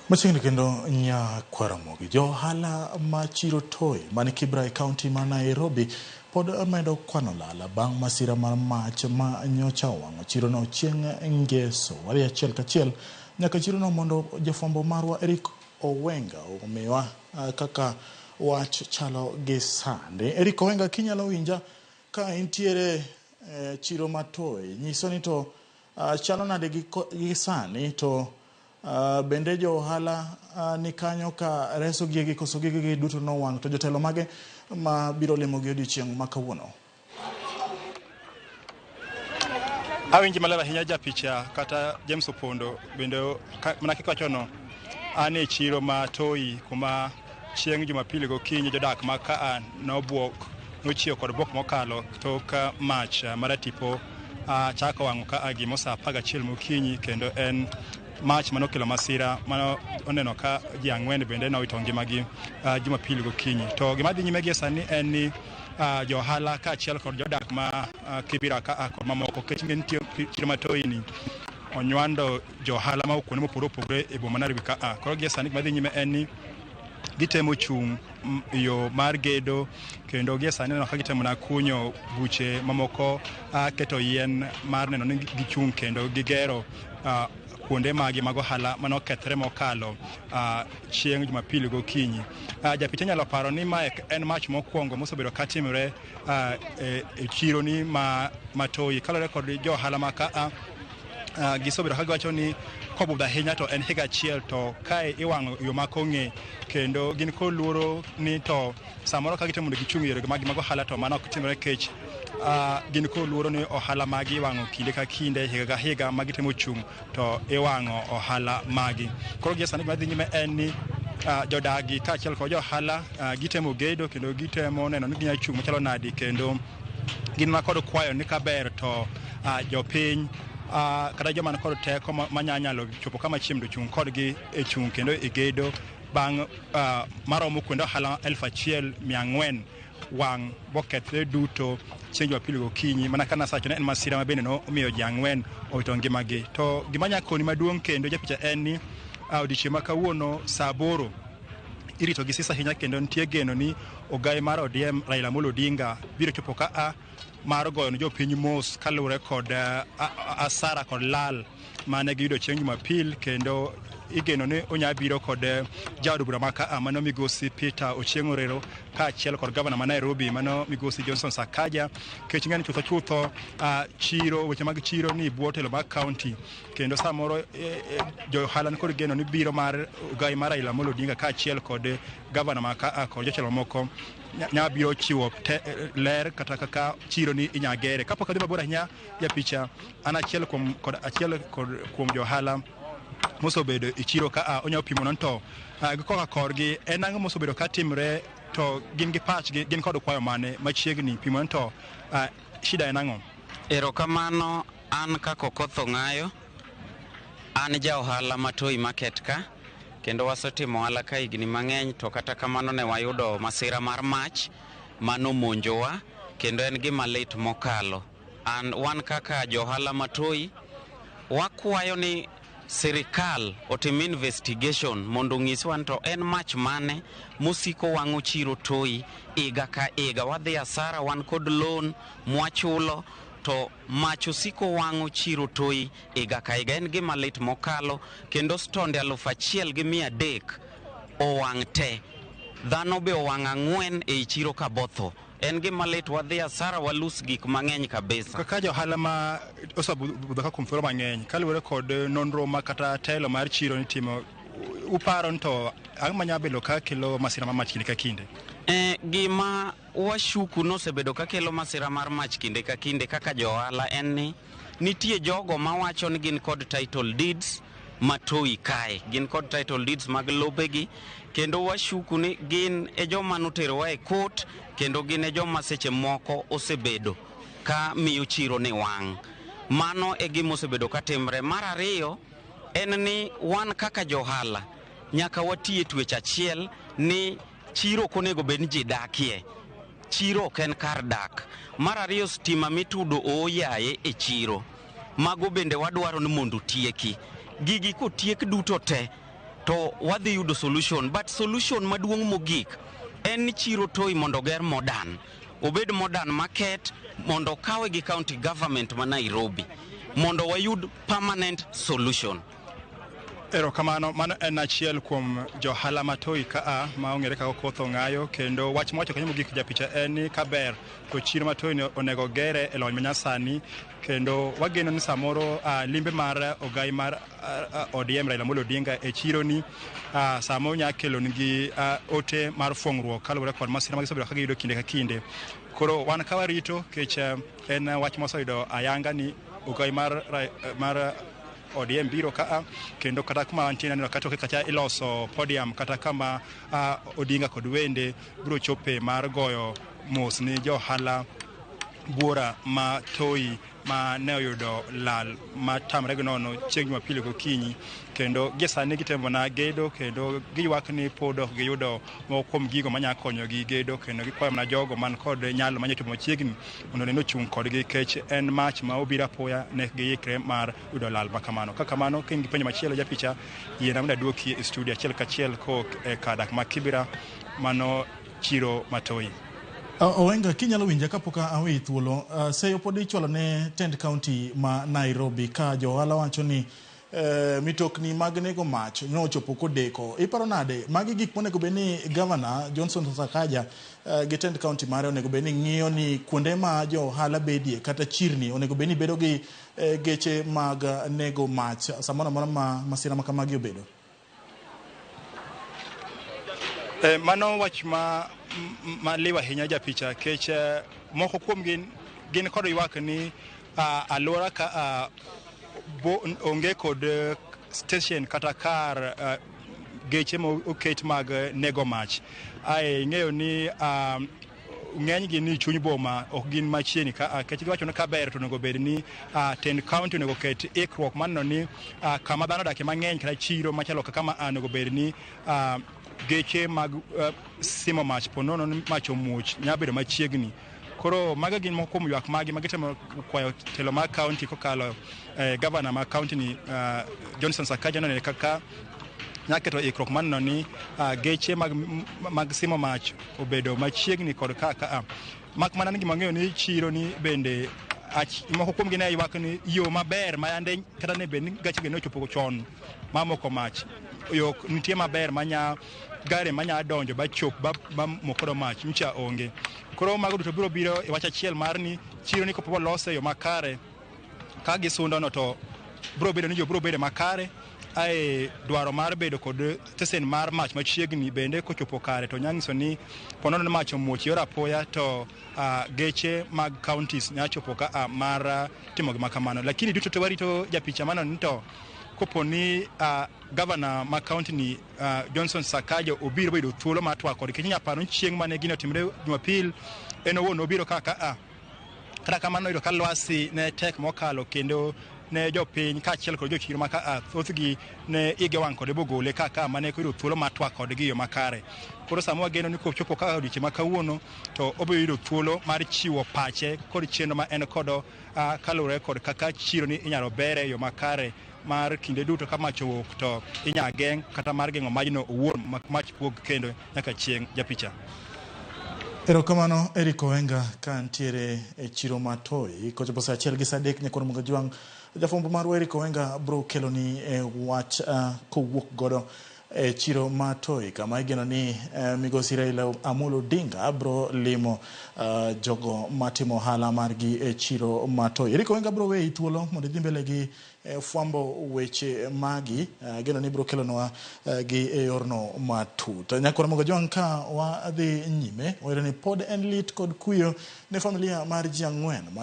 Machiegni kendo nya Kwaramogi, jo ohala ma chiro toy mani Kibra e kaunti ma Nairobi pod medo kwano lala bang' masira mar mach ma nyocha owang'o chirono chieng' ngeso. Wadhi achiel kachiel nyaka chirono mondo jafwambo marwa Eric Owenga omiwa kaka wach chalo gi sande. Eric Owenga, kinyalo winja ka intiere chiro ma toy, nyiso ni to chalo nade gi sani, to bende jo ohala ni kanyo ka reso gigi koso gigi duto no wang', to jotelo mage ma biro limo gi odiochieng' ma kawuono? Awinji maler ahinya japicha kata James Opondo bende mana kikachono ane chiro ma toyi kuma chieng' Jumapili gokinyi jodak ma ka nobuok nochiewo kod buok mokalo tok mach maratipo chako wang'o ka gimo saa 11 mokinyi, kendo en mach manokelo masira mano oneno ka ji ang'wen bende nowito ngimagi Jumapili gokinyi. To gima dhi nyime gi sani en ni jo ohala kaachiel kod jodak ma Kibira ka kod mamoko kech nitie chiro matoyi ni onywando jo ohala ma kuonde mopogore opogore e boma Nairobi ka. Koro gi sani gima dhi nyime en ni gitemo chung' yo mar gedo, kendo gi sani neno ka gitemo na kunyo buche mamoko keto yien mar neno ni gichung' kendo gigero kuonde magi mag ohala mano kethre mokalo chieng' Jumapili gokinyi. Japicha nyalo paro ni ma en mach mokwongo mosebedo ka timore e chiro ni matoyi kalore kod jo ohala ma ka gisobedo ka giwacho ni kobudho ahinya to en higa achiel to kae iwang'o yo makong'e, kendo gin koluoro ni to samoro ka gitemo gichung' yore mag ohala to mano ok timore kech gin koluoro ni ohala magi iwang'o kinde ka kinde, higa ka higa ma gitemo chung' to iwang'o ohala magi. Koro gi sani gima dhi nyime en ni jodagi kaachiel kod jo ohala gitemo gedo kendo gitemo neno ni ginya chung' machalo nadi, kendo gin ma kod kwayo ni kaber to jopiny kata joma man kod teko manyalo chopo kama chiemdo chung' kodgi e chung' kendo e gedo bang' maromo kuonde ohala 1,400 wang' bokethre duto chieng' Jumapili gokinyi, mana kana sacho ne en masira ma bende no omiyo ji ang'wen owito ngimagi. To gima nyakoni maduong' kendo japicha en ni odiochieng' ma kawuono saa 8 irito gi sisa ahinya, kendo nitie geno ni ogai mar ODM Raila Amolo Odinga biro chopo ka mar goyo ne jopiny mos kaluwore kod asara kod lal mane giyudo chieng' Jumapil, kendo igeno ni onya biro kod jaod bura ma ka mano migosi Peter Ochieng' Orero kaachiel kod gavana ma Nairobi mano migosi Johnson Sakaja. Kech ng'ani chutho chiro weche mag chiro ni bwo telo mag kaunti, kendo samoro jo ohala ni kod geno ni biro mar ogai mar Raila Amolo Odinga kaachiel kod gavana ma ka kod jotelo moko nya biro chiwo ler kata kaka chiro ni inyagere. Kapok adhi mabor ahinya japicha, an achiel kuom jo ohala mosobedo e chiro ka onyawo pimo non to gikoka korgi en ang'o mosobedo ka timre, to gin gi pachgi gin kod kwayo mane machiegni pimo non to shida en ang'o? Erokamano, an kako Koth Ong'ayo, an ja ohala matoyi market ka, kendo wasetimo ohala ka higni mang'eny, to kata kamano ne wayudo masira mar mach mano monjowa, kendo en gima lit mokalo. Wan kaka jo ohala matoyi wakwayo ni sirikal otim investigation mondo ng'iswa to en mach mane mosiko wang'o chiro toyi iga ka iga. Wadhi asara, wan kod loan mwachulo, to mach osiko wang'o chiro toyi iga ka iga. En gima lit mokalo, kendo stonde 1,300 owang' te, dhano be owang' 4 e chiro ka botho. En gima lit, wadhi asara, walus gik mang'eny kabisa. Kaka jo ohala ma osebudho ka kuom thuolo mang'eny kaluwore kod nonro ma kata telo mar chiro nitimo, uparo ni to ang'o manya bedo ka kelo masira mar mach kinde ka kinde? Gima washuku nosebedo ka kelo masira mar mach kinde ka kinde kaka jo ohala en ni nitie jogo mawacho ni gin kod title deeds matoyi kae, gin kod title deeds mag lobegi, kendo washuku ni gin e joma noterowa e court, kendo gin e joma seche moko osebedo ka miyo chiro ni wang'. Mano e gima osebedo ka timre. Mar ariyo en ni wan kaka jo ohala nyaka watie twech achiel ni chiro ok onego bed ni ji dakie. Chiro ok en kar dak. Mar ariyo, stima mitudo oyaye e chiro, mago bende wadwaro ni mondo tieki. Gigi kotiek duto te to wadhi yudo solution. But solution maduong' mogik en ni chiro Toi mondo ger modern, obed modern market, mondo kawe gi county government ma Nairobi mondo wayud permanent solution. Erokamano, mano en achiel kuom johala ma Toi kaa ma ong'ere kaka Okoth Ong'ayo, kendo wach mowacho kanyo mogik japicha en ni kaber to chiro ma Toi onego gere e lony manyasani, kendo wageno ni samoro limbe mar ogai mar ODM Raila Amolo Odinga e chiro ni samo nya kelo nigi ote mar fuong'ruok kaluwore kod masira magisebedo ka giyudo kinde ka kinde. Koro wan ka warito kech en wach moseyudo ayanga ni ogai mar ODM biro kaa, kendo kata kuma wantie neno kata kacha iloso podium kata kama Odinga kod wende biro chope mar goyo mos ni johala buora ma Toi ma ne oyudo lal ma tamre nono chieng' Jumapili gokinyi, kendo gisani gitemo na gedo, kendo giywak ni pod ok giyudo moko kuom gigo manya konyo gi gedo, kendo gikwayo mana jogo man kod nyalo manyo chopo machiegni mondo ne ochung' kodgi, kech en mach ma obiro apoya ne giikre mar yudo lal makamano. Kakamano kin gi penjo machielo japicha, yiena mondo aduoki e studio achiel kachiel kok e kadak ma Kibra mano chiro ma Toi. Owenga, kinyalo winja kapok awi thuolo, seyo pod ichwalo ne tend county ma Nairobi ka johala wacho ni mitokni mag nego mach nochopo kodeko. Iparo nade magi gik monego bed ni Governor Johnson Sakaja gi tend county mare onego bed ni ng'iyo ni kuonde ma johala bedie kata chirni onego bed ni bedo gi geche mag nego mach samoro amora ma masira ma kamagi obedo? Mano wach ma liwa ahinya japicha, kech moko kuom gin kod ywak ni alwora ka onge kod station kata kar geche ma oket mag nego mach. Ing'eyo ni ng'eny gi ni chuny boma ok gin machiegni ka, kech giwacho ni kaber to onego bed ni tend county onego ket ikruok maneno ni kama dhano odakie mang'eny kata chiro machalo kaka ma onego bed ni geche mag simo mach ponono ni mach omuoch nya bedo machiegni. Koro maga gin moko kuom ywak magi magitemo kwayo telo mag county kokalo governor mag county ni Johnson Sakaja none kaka nyaketo ikruok maneno ni geche mag simo mach obedo machiegni kod kaka mak mana ni gimang'eyo ni chiro ni bende moko kuom gi ne ywak ni yo maber ma yande kata ne bed ni gache gi ne ochopo chon mamoko mach yo nitie maber manya gare manya donjo ba chop ba mokodo mach ncha onge. Koro mago duto biro e wach achiel mar ni chiro ni kopo lose yo makare ka gisundo no to biro bedo ni jo biro bedo makare. Dwaro mar bedo kod stesen mar mach machiegni bende kochopo kare to nyangiso ni ponono ni mach omuoch yor apoya to geche mag counties nya chopo ka mar timo gima kamano. Lakini duto to warito japicha mano ni to kopo ni governor ma county ni Johnson Sakaja obiro bedo thuolo ma twa kod kenya paro chieng' mane gino timre Jumapil en owuon obiro kaka kata kamano iro kalwasi ne tek mokalo, kendo ne jopiny kaachiel kod jochiro ma thothgi ne ige wang' kod bogole kaka mane koyudo thuolo ma twa kod gi yo makare. Koro samo wageno ni kochopo kaka odiochieng' ma kawuono to obiro yudo thuolo mar chiwo pache kod chenro ma en kod kaluwore kod kaka chiro ni inyalo bere yo makare mar kinde duto ka mach owuok to inya geng' kata mar geng'o majno owuon mach puog kendo nyaka chieng' japicha. Erokamano Eric Owenga ka ntiere e chiro ma Toi kochopo saa 1 gi saa 3 nyakoro Munga Jwang. Jafwambo mar Eric Owenga bro kelo ni wach kowuok godo e chiro ma Toi kama igeno ni migosi Raila Amolo Odinga bro limo jogo matimo hala margi e chiro ma Toi. Eric Owenga bro we thuolo mondo dhi mbele gi fwambo weche magi geno ni bro kelonwa gi e yorno matut. Nyakoro Munga Jwang ka wa dhi nyime wero ni pod en lit kod kuyo ne familia mar ji ang'wen